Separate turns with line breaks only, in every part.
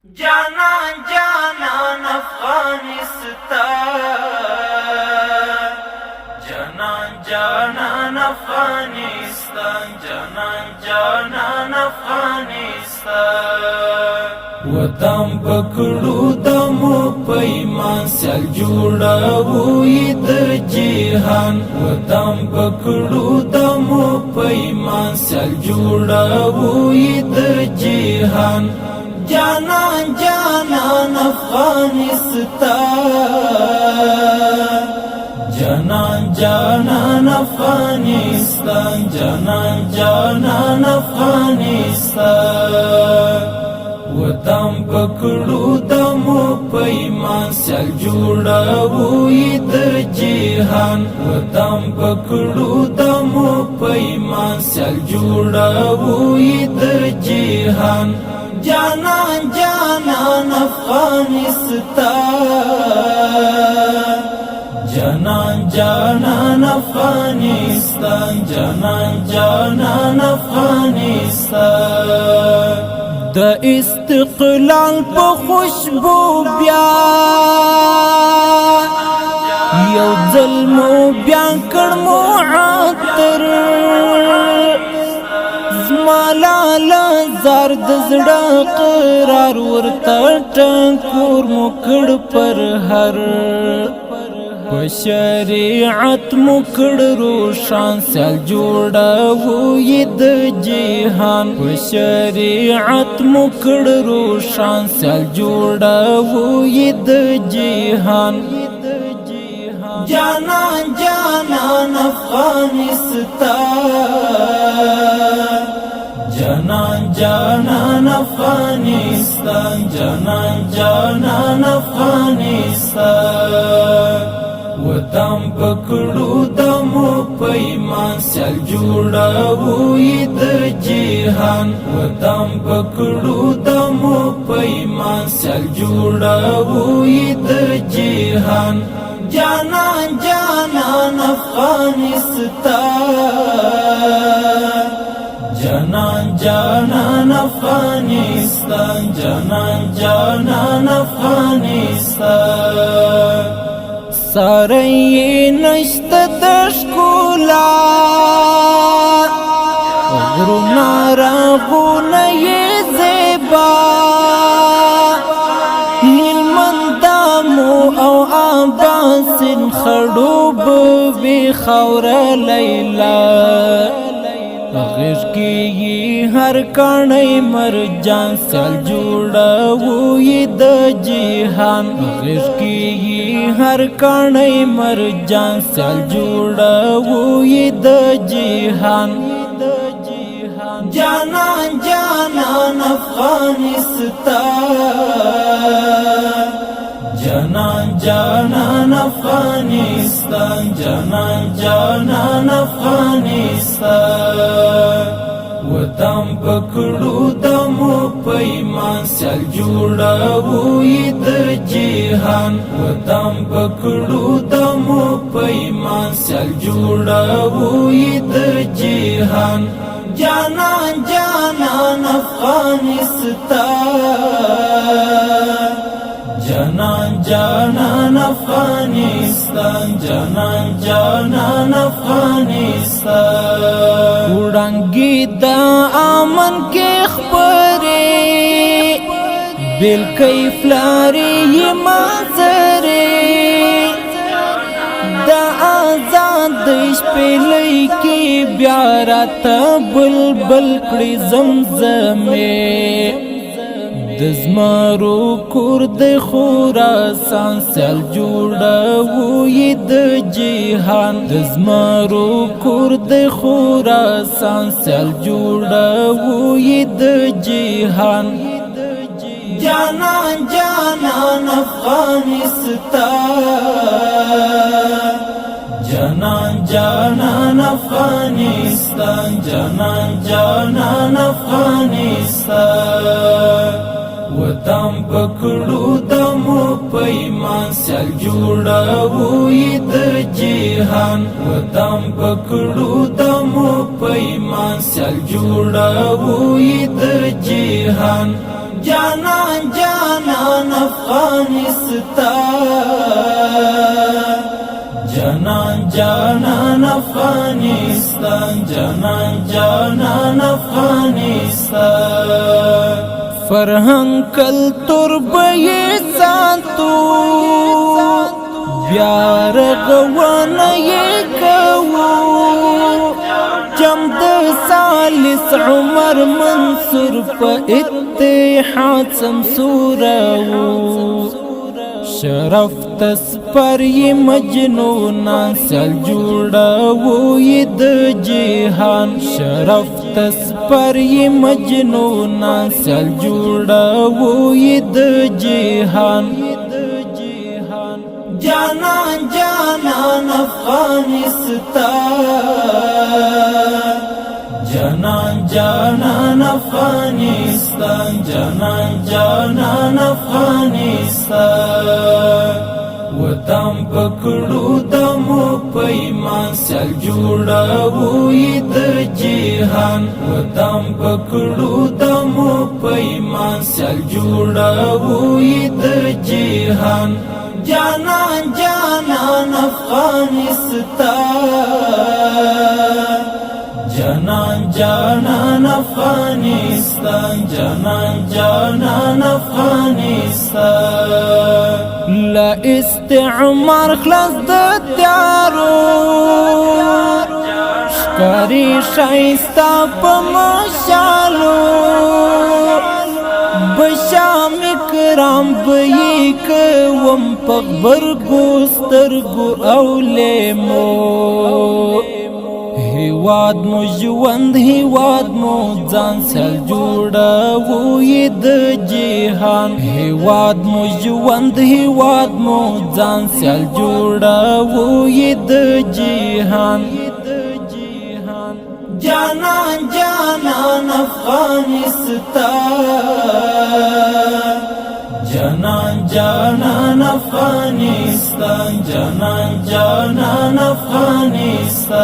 जाना जाना अफगानिस्तान, जाना जाना अफगानिस्तान, जाना जाना अफगानिस्तान। वतन पकड़ू दमो पैमान सल जुड़ावू ईद जिहान। वतन पकड़ू दमो पैमान सल जुड़ावू ईद जिहान। जाना जाना अफगानिस्तान, जाना जाना अफगानिस्तान, जाना जाना अफगानिस्तान। वतन पकड़ू दमो पैमान सल जुड़ावू ईद जिहान। वतन पकड़ू दमो पैमान सल जुड़ावू ईद जिहान। जाना जाना अफगानिस्तान, जाना जाना अफगानिस्तान, जाना जाना अफगानिस्तान। द इस्तिqlal په खुशबू بیا یو ظلمو بیا کړ مو عطر زمالالا زرد زړه قرار ورته ټکور مو کړ پر هر شریعت مکڑ روشان سل جوڑاوو ید جہان شریعت مکڑ روشان سل جوڑاوو ید جہان جانا جانا افغانستان جانا جانا افغانستان جانا جانا افغانستان وطن پکڑو دمو پیمان سل جوڑاوو ید جہان وطن پکڑو دمو پیمان سل جوڑاوو ید جہان جانا جانا افغانستان جانا جانا افغانستان جانا جانا افغانستان سارے نشت دشکولا غرونا راغونا یہ زیبا هلمندامو او آباسن خڑوب بی خور لیلا غیر کی ہر کانئی مرجان سل جوڑاوو ید جہان غیر کی ہر کانئی مرجان سل جوڑاوو ید جہان جانا جانا افغانستان جانا جانا افغانستان جانا جانا افغانستان وطن پکڑو دمو پیمان سل جوڑاوو ید جہان وطن پکڑو دمو پیمان سل جوڑاوو ید جہان جانا جانا افغانستان جانا جانا افغانستان جانا جانا افغانستان وړانګې د امن کې خبرې بل کیف لارې مازرې د آزاد شپېلې کې بیا راته بلبل کړې زمزمې دزمارو کور د خراسان سل جوړاوو ید جهان دزمارو کور د خراسان سل جوړاوو ید جهان جانا جانا افغانستان جانا جانا افغانستان جانا جانا افغانستان وطن پکڑو دمو پیمان سل جوڑاوو ید جہان وطن پکڑو دمو پیمان سل جوڑاوو ید جہان جانا جانا جانان جانان افغانستان جانان جانان افغانستان فرهنگ کلتور به ساتو بیا رغونه کوو جمد سالس عمر منصور په اتحاد سمسورو شرف تسپر ی مجنونان سل جوړاو ی د جهان شرف تسپر ی مجنونان سل جوړاو ی د جهان جانان جانان افغانستان جانان جانان افغانستان جانان جانان افغانستان وطن پکړو دمو پیمان سل جوړاو ی د جهان وطن پکړو دمو پیمان سل جوړاو ی د جهان جانان جانان افغانستان جانان جانان افغانستان جانان جانان افغانستان لا استعمار خلاص د تیارو شکاری شایستا په مشالو بشام کرام بئی کوم پغبرگو سترگو او لیمو هیواد مو ژوند هیواد مو ځان سل جوړاو ی د جهان هیواد مو ژوند هیواد مو ځان سل جوړاو ی د جهان جانان جانان افغانستان جانان جانان افغانستان جانان جانان افغانستان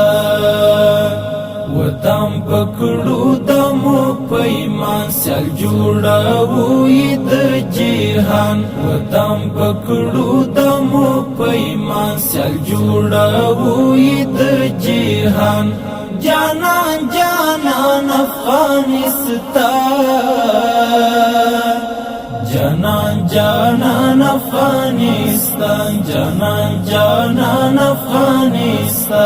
وطن پکړو دمو پیمان سل جوړاو ی د جهان وطن پکړو دمو پیمان سل جوړاو ی د جهان جانان جانان افغانستان جانان جانان افغانستان جانان جانان افغانستان